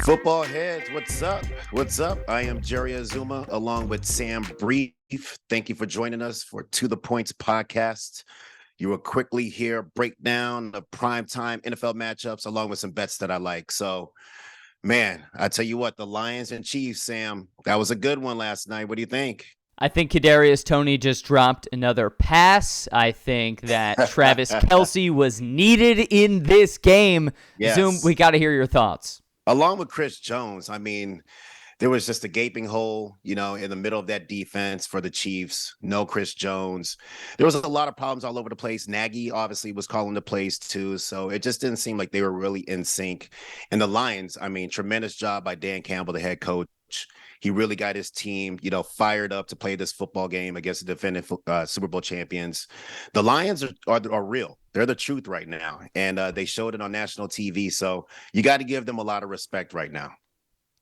Football heads, what's up? What's up? I am Jerry Azumah along with Sam Brief. Thank you for joining us for To The Points podcast. You will quickly hear breakdown of primetime NFL matchups along with some bets that I like. So, man, I tell you what, the Lions and Chiefs, Sam, that was a good one last night. What do you think? I think Kadarius Toney just dropped another pass. I think that Travis Kelce was needed in this game. Yes. Zoom, we got to hear your thoughts. Along with Chris Jones, I mean, there was just a gaping hole, in the middle of that defense for the Chiefs. No Chris Jones. There was a lot of problems all over the place. Nagy obviously was calling the plays too. So it just didn't seem like they were really in sync. And the Lions, I mean, tremendous job by Dan Campbell, the head coach. He really got his team, fired up to play this football game against the defending Super Bowl champions. The Lions are real. They're the truth right now. And they showed it on national TV. So you got to give them a lot of respect right now.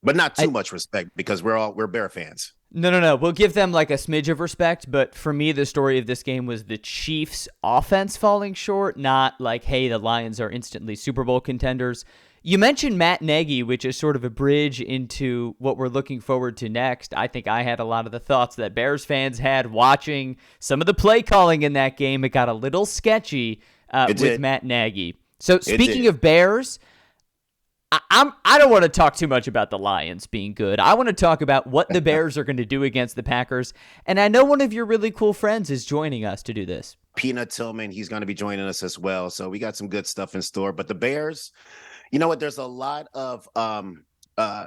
But not too much respect because we're Bear fans. No. We'll give them like a smidge of respect. But for me, the story of this game was the Chiefs' offense falling short, not like, hey, the Lions are instantly Super Bowl contenders. You mentioned Matt Nagy, which is sort of a bridge into what we're looking forward to next. I think I had a lot of the thoughts that Bears fans had watching some of the play calling in that game. It got a little sketchy with Matt Nagy. So speaking of Bears, I don't want to talk too much about the Lions being good. I want to talk about what the Bears are going to do against the Packers. And I know one of your really cool friends is joining us to do this. Peanut Tillman, he's going to be joining us as well. So we got some good stuff in store. But the Bears, you know what? There's a lot of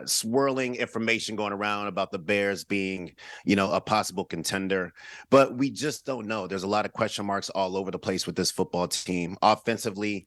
swirling information going around about the Bears being, a possible contender, but we just don't know. There's a lot of question marks all over the place with this football team. Offensively,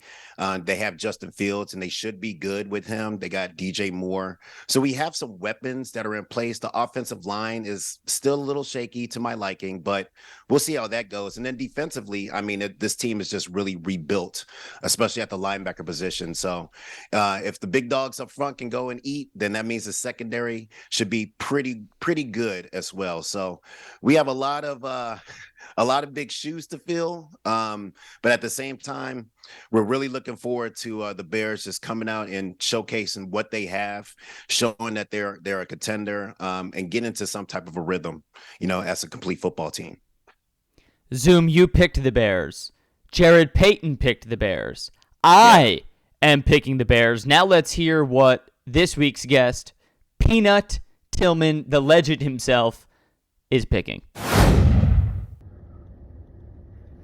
they have Justin Fields, and they should be good with him. They got DJ Moore. So we have some weapons that are in place. The offensive line is still a little shaky to my liking, but we'll see how that goes. And then defensively, I mean, this team is just really rebuilt, especially at the linebacker position. So if the big dogs up front can go and eat, then that means the secondary should be pretty good as well. So we have a lot of big shoes to fill. But at the same time, we're really looking forward to the Bears just coming out and showcasing what they have, showing that they're a contender, and get into some type of a rhythm, as a complete football team. Zoom, you picked the Bears. Jared Payton picked the Bears. I am picking the Bears. Now let's hear what this week's guest, Peanut Tillman, the legend himself, is picking.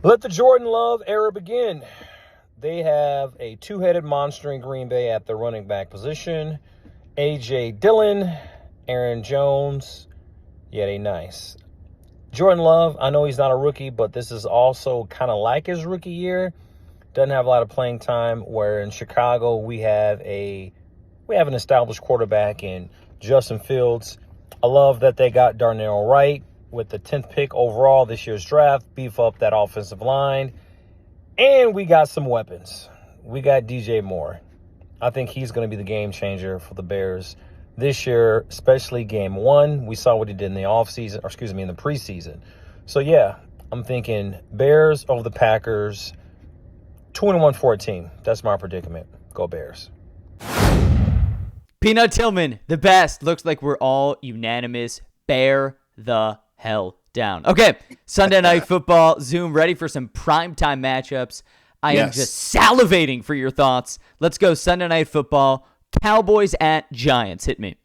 Let the Jordan Love era begin. They have a two-headed monster in Green Bay at the running back position. A.J. Dillon, Aaron Jones. Yeah, they nice. Jordan Love, I know he's not a rookie, but this is also kind of like his rookie year. Doesn't have a lot of playing time, where in Chicago we have an established quarterback in Justin Fields. I love that they got Darnell Wright with the 10th pick overall this year's draft, beef up that offensive line. And we got some weapons. We got DJ Moore. I think he's going to be the game changer for the Bears this year, especially game one. We saw what he did in the in the preseason. So, yeah, I'm thinking Bears over the Packers, 21-14. That's my predicament. Go Bears. Peanut Tillman, the best. Looks like we're all unanimous. Bear the hell down. Okay, Sunday Night Football. Zoom, ready for some primetime matchups. I am just salivating for your thoughts. Let's go Sunday Night Football. Cowboys at Giants. Hit me.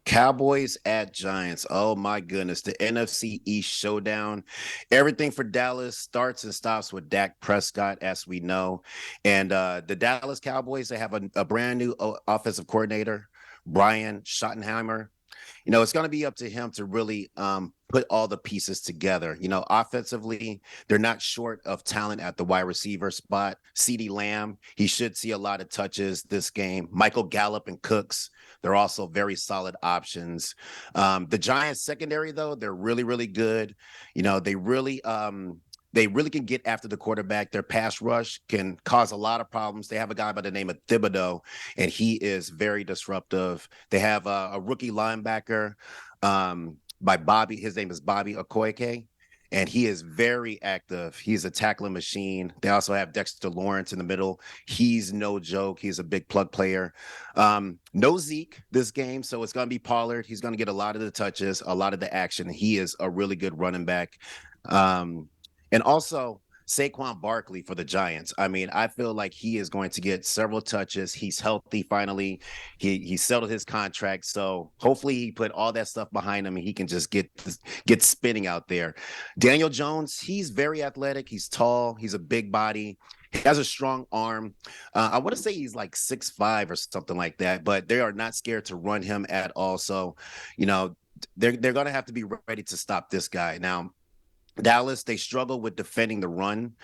Cowboys at Giants. Oh, my goodness. The NFC East showdown. Everything for Dallas starts and stops with Dak Prescott, as we know. And the Dallas Cowboys, they have a brand new offensive coordinator, Brian Schottenheimer. It's going to be up to him to really put all the pieces together. Offensively, they're not short of talent at the wide receiver spot. CeeDee Lamb, he should see a lot of touches this game. Michael Gallup and Cooks, they're also very solid options. The Giants secondary, though, they're really, really good. They really can get after the quarterback. Their pass rush can cause a lot of problems. They have a guy by the name of Thibodeau, and he is very disruptive. They have a rookie linebacker by Bobby. His name is Bobby Okoye. and he is very active. He's a tackling machine. They also have Dexter Lawrence in the middle. He's no joke. He's a big plug player. No Zeke this game, so it's going to be Pollard. He's going to get a lot of the touches, a lot of the action. He is a really good running back. And also Saquon Barkley for the Giants. I mean, I feel like he is going to get several touches. He's healthy finally. He settled his contract, so hopefully he put all that stuff behind him and he can just get spinning out there. Daniel Jones, he's very athletic. He's tall. He's a big body. He has a strong arm. I want to say he's like 6'5" or something like that, but they are not scared to run him at all. So, they're going to have to be ready to stop this guy. Now, Dallas, they struggle with defending the run.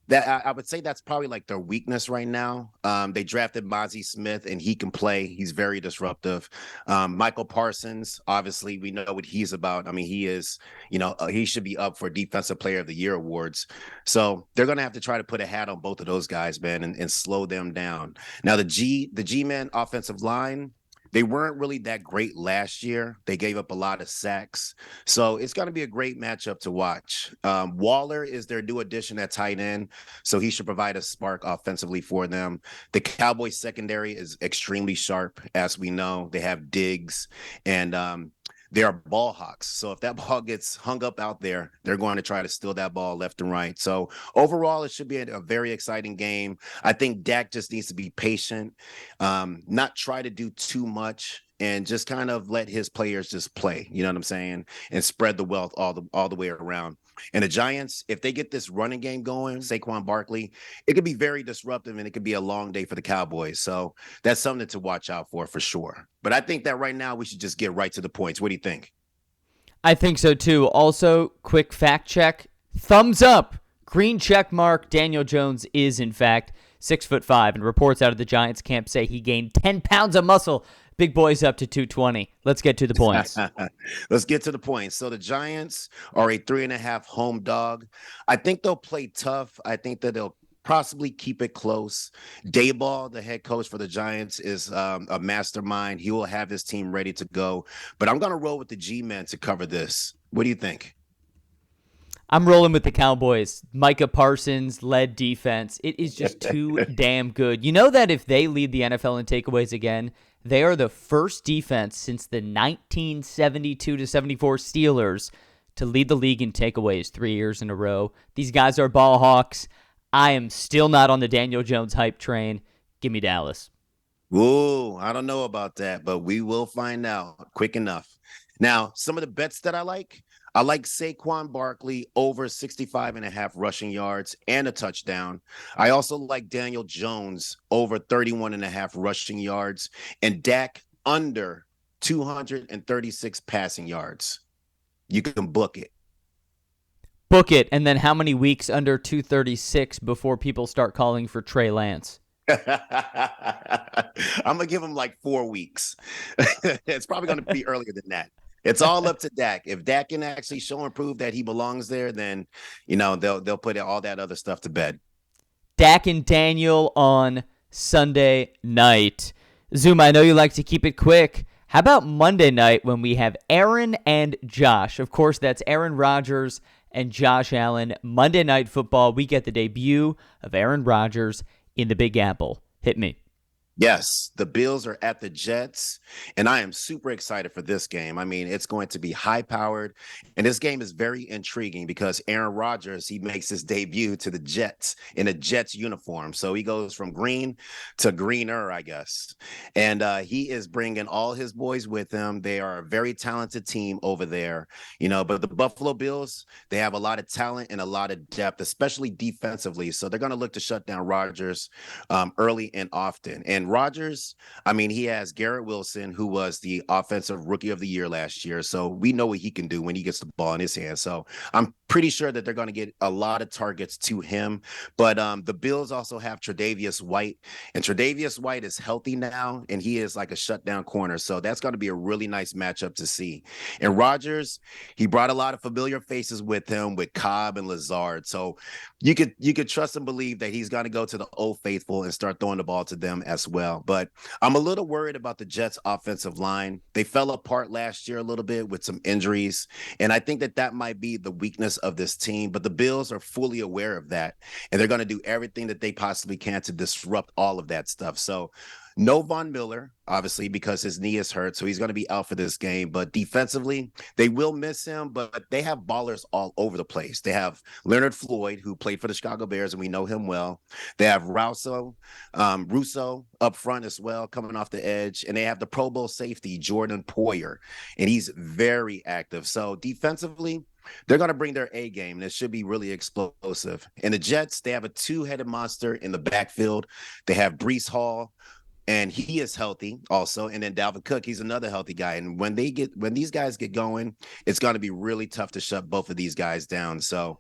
That I would say that's probably like their weakness right now. They drafted Mozzie Smith, and he can play. He's very disruptive. Michael Parsons, obviously, we know what he's about. I mean, he is, he should be up for Defensive Player of the Year awards. So they're going to have to try to put a hat on both of those guys, man, and slow them down. Now, the G-Men offensive line, they weren't really that great last year. They gave up a lot of sacks. So it's going to be a great matchup to watch. Waller is their new addition at tight end, so he should provide a spark offensively for them. The Cowboys secondary is extremely sharp, as we know. They have Diggs, and they are ball hawks. So if that ball gets hung up out there, they're going to try to steal that ball left and right. So overall, it should be a very exciting game. I think Dak just needs to be patient, not try to do too much, and just kind of let his players just play. You know what I'm saying? And spread the wealth all the way around. And the Giants, if they get this running game going, Saquon Barkley, it could be very disruptive, and it could be a long day for the Cowboys. So that's something to watch out for sure. But I think that right now we should just get right to the points. What do you think? I think so too. Also, quick fact check. Thumbs up. Green check mark. Daniel Jones is, in fact, 6'5", and reports out of the Giants camp say he gained 10 pounds of muscle. Big boy's up to 220. Let's get to the points. Let's get to the points. So the Giants are a 3.5 home dog. I think they'll play tough. I think that they'll possibly keep it close. Dayball, the head coach for the Giants, is a mastermind. He will have his team ready to go. But I'm going to roll with the G-Men to cover this. What do you think? I'm rolling with the Cowboys. Micah Parsons led defense. It is just too damn good. You know that if they lead the NFL in takeaways again, they are the first defense since the 1972-74 Steelers to lead the league in takeaways 3 years in a row. These guys are ball hawks. I am still not on the Daniel Jones hype train. Give me Dallas. Whoa, I don't know about that, but we will find out quick enough. Now, some of the bets that I like Saquon Barkley over 65.5 rushing yards and a touchdown. I also like Daniel Jones over 31.5 rushing yards, and Dak under 236 passing yards. You can book it. Book it, and then how many weeks under 236 before people start calling for Trey Lance? I'm going to give him like 4 weeks. It's probably going to be earlier than that. It's all up to Dak. If Dak can actually show and prove that he belongs there, then, they'll put all that other stuff to bed. Dak and Daniel on Sunday night. Zoom, I know you like to keep it quick. How about Monday night when we have Aaron and Josh? Of course, that's Aaron Rodgers and Josh Allen. Monday Night Football, we get the debut of Aaron Rodgers in the Big Apple. Hit me. Yes, the Bills are at the Jets, and I am super excited for this game. I mean, it's going to be high-powered, and this game is very intriguing because Aaron Rodgers, he makes his debut to the Jets in a Jets uniform. So he goes from green to greener, I guess, and he is bringing all his boys with him. They are a very talented team over there, but the Buffalo Bills, they have a lot of talent and a lot of depth, especially defensively. So they're going to look to shut down Rodgers early and often. And Rodgers, I mean, he has Garrett Wilson, who was the offensive rookie of the year last year. So we know what he can do when he gets the ball in his hand. So I'm pretty sure that they're going to get a lot of targets to him. But the Bills also have Tre'Davious White, and Tre'Davious White is healthy now, and he is like a shutdown corner. So that's going to be a really nice matchup to see. And Rodgers, he brought a lot of familiar faces with him, with Cobb and Lazard. So you could trust and believe that he's going to go to the Old Faithful and start throwing the ball to them as well. But I'm a little worried about the Jets' offensive line. They fell apart last year a little bit with some injuries, and I think that might be the weakness of this team. But the Bills are fully aware of that, and they're going to do everything that they possibly can to disrupt all of that stuff. So no Von Miller, obviously, because his knee is hurt, so he's going to be out for this game. But defensively, they will miss him, but they have ballers all over the place. They have Leonard Floyd, who played for the Chicago Bears, and we know him well. They have Russo up front as well, coming off the edge. And they have the Pro Bowl safety, Jordan Poyer, and he's very active. So defensively, they're going to bring their A game, and it should be really explosive. And the Jets, they have a two-headed monster in the backfield. They have Breece Hall, and he is healthy also. And then Dalvin Cook, he's another healthy guy. And when these guys get going, it's going to be really tough to shut both of these guys down. So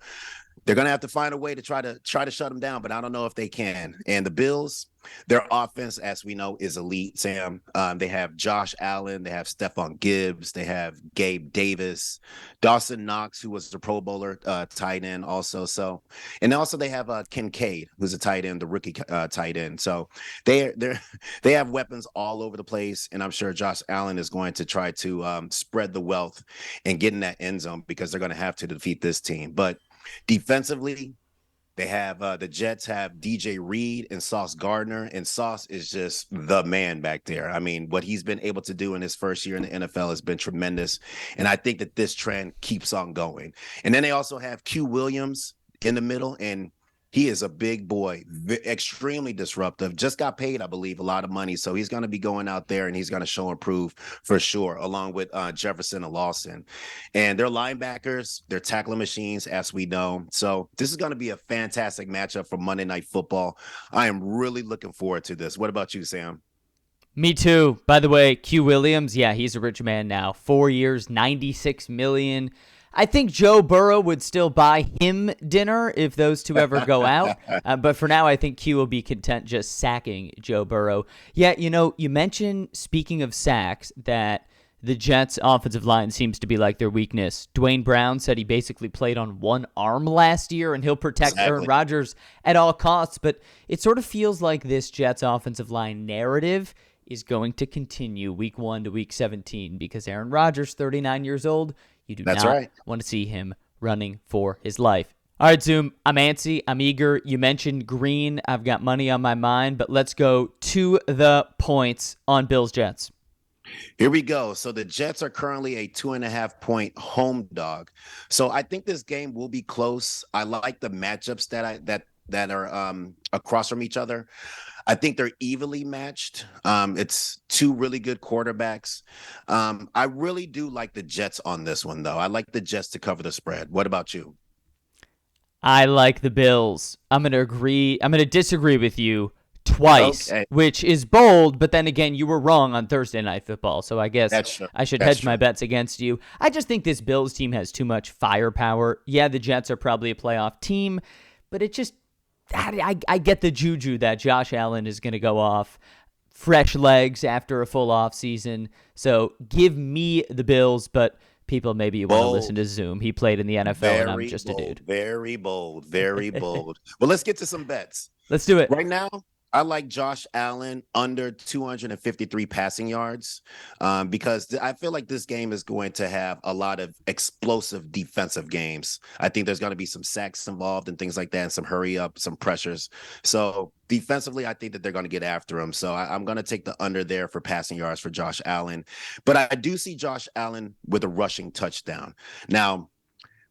they're going to have to find a way to try to shut them down, but I don't know if they can. And the Bills, their offense, as we know, is elite, Sam. They have Josh Allen. They have Stephon Gibbs. They have Gabe Davis, Dawson Knox, who was the Pro Bowler tight end also. So, and also they have Kincaid, who's a tight end, the rookie tight end. So they have weapons all over the place, and I'm sure Josh Allen is going to try to spread the wealth and get in that end zone because they're going to have to defeat this team. But defensively, they have the Jets have DJ Reed and Sauce Gardner, and Sauce is just the man back there. I mean, what he's been able to do in his first year in the NFL has been tremendous, and I think that this trend keeps on going. And then they also have Q Williams in the middle, and he is a big boy, extremely disruptive. Just got paid, I believe, a lot of money. So he's going to be going out there and he's going to show and prove for sure, along with Jefferson and Lawson. And they're linebackers, they're tackling machines, as we know. So this is going to be a fantastic matchup for Monday Night Football. I am really looking forward to this. What about you, Sam? Me too. By the way, Q Williams, yeah, he's a rich man now. 4 years, $96 million. I think Joe Burrow would still buy him dinner if those two ever go out. But for now, I think Q will be content just sacking Joe Burrow. Yeah, you mentioned, speaking of sacks, that the Jets' offensive line seems to be like their weakness. Dwayne Brown said he basically played on one arm last year, and he'll protect Aaron Rodgers at all costs. But it sort of feels like this Jets' offensive line narrative is going to continue week 1 to week 17 because Aaron Rodgers, 39 years old, you do not want to see him running for his life. All right, Zoom, I'm antsy. I'm eager. You mentioned green. I've got money on my mind, but let's go to the points on Bills-Jets. Here we go. So the Jets are currently a 2.5-point home dog. So I think this game will be close. I like the matchups that are across from each other. I think they're evenly matched. It's two really good quarterbacks. I really do like the Jets on this one, though. I like the Jets to cover the spread. What about you? I like the Bills. I'm going to disagree with you twice, which is bold, but then again, you were wrong on Thursday Night Football, so I guess I should hedge my bets against you. I just think this Bills team has too much firepower. Yeah, the Jets are probably a playoff team, but it just... I get the juju that Josh Allen is going to go off fresh legs after a full off season. So give me the Bills, but people maybe want to listen to Zoom. He played in the NFL, and I'm just a dude. Very bold, very bold. Well, let's get to some bets. Let's do it. Right now, I like Josh Allen under 253 passing yards because I feel like this game is going to have a lot of explosive defensive games. I think there's going to be some sacks involved and things like that, and some hurry up, some pressures. So defensively, I think that they're going to get after him. So I'm going to take the under there for passing yards for Josh Allen. But I do see Josh Allen with a rushing touchdown. Now,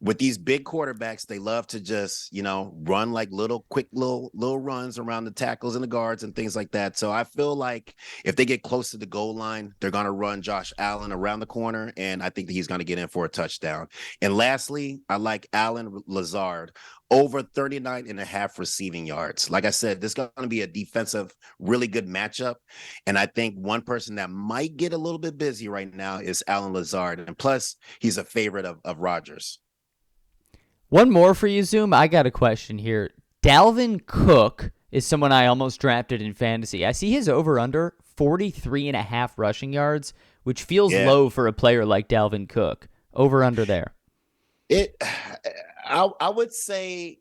with these big quarterbacks, they love to just, run like quick little runs around the tackles and the guards and things like that. So I feel like if they get close to the goal line, they're going to run Josh Allen around the corner, and I think that he's going to get in for a touchdown. And lastly, I like Allen Lazard over 39.5 receiving yards. Like I said, this is going to be a defensive, really good matchup. And I think one person that might get a little bit busy right now is Allen Lazard. And plus, he's a favorite of Rodgers. One more for you, Zoom. I got a question here. Dalvin Cook is someone I almost drafted in fantasy. I see his over-under 43.5 rushing yards, which feels low for a player like Dalvin Cook. Over-under there. I would say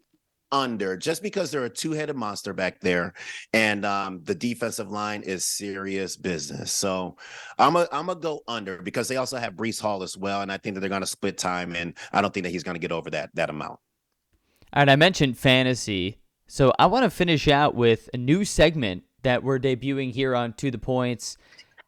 under just because they're a two-headed monster back there, and the defensive line is serious business. So I'm a go under because they also have Breece Hall as well, and I think that they're going to split time, and I don't think that he's going to get over that amount. All right, I mentioned fantasy, so I want to finish out with a new segment that we're debuting here on To The Points.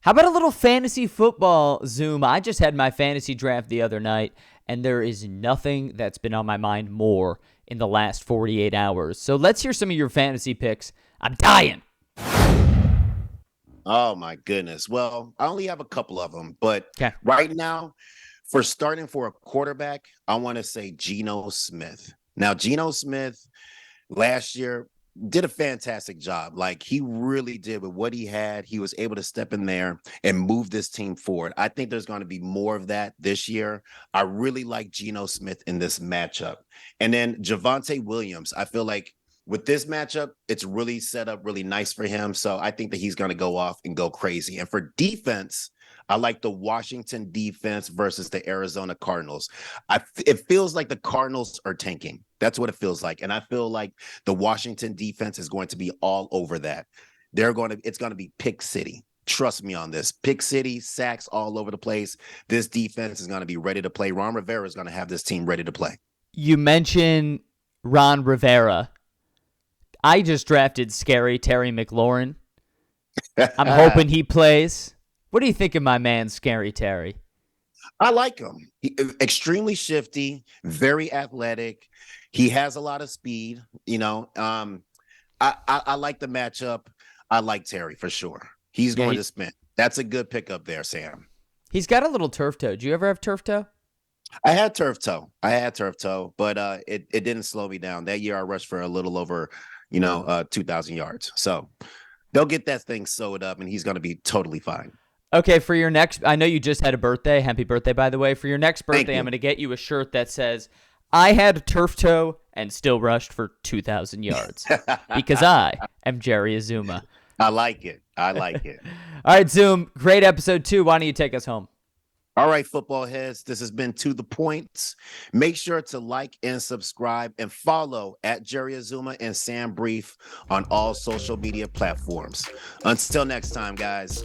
How about a little fantasy football, Zoom? I just had my fantasy draft the other night, and there is nothing that's been on my mind more in the last 48 hours. So let's hear some of your fantasy picks. I'm dying. Oh, my goodness. Well, I only have a couple of them, but Okay. right now, for starting for a quarterback, I want to say Geno Smith. Now, Geno Smith last year did a fantastic job. Like, he really did with what he had. He was able to step in there and move this team forward. I think there's going to be more of that this year. I really like Geno Smith in this matchup. And then Javonte Williams, I feel like with this matchup, it's really set up really nice for him. So I think that he's going to go off and go crazy. And for defense, I like the Washington defense versus the Arizona Cardinals. It feels like the Cardinals are tanking. That's what it feels like. And I feel like the Washington defense is going to be all over that. It's going to be pick city. Trust me on this. Pick city, sacks all over the place. This defense is going to be ready to play. Ron Rivera is going to have this team ready to play. You mentioned Ron Rivera. I just drafted scary Terry McLaurin. I'm hoping he plays. What do you think of my man, Scary Terry? I like him. Extremely shifty, very athletic. He has a lot of speed. I like the matchup. I like Terry for sure. He's going to spin. That's a good pickup there, Sam. He's got a little turf toe. Do you ever have turf toe? I had turf toe, but it didn't slow me down. That year I rushed for a little over, 2,000 yards. So they'll get that thing sewed up, and he's going to be totally fine. Okay, for your next, I know you just had a birthday. Happy birthday, by the way. For your next birthday, I'm going to get you a shirt that says, I had turf toe and still rushed for 2,000 yards because I am Jerry Azumah. I like it. All right, Zoom, great episode 2. Why don't you take us home? All right, football heads, this has been To The Points. Make sure to like and subscribe and follow at Jerry Azumah and Sam Brief on all social media platforms. Until next time, guys.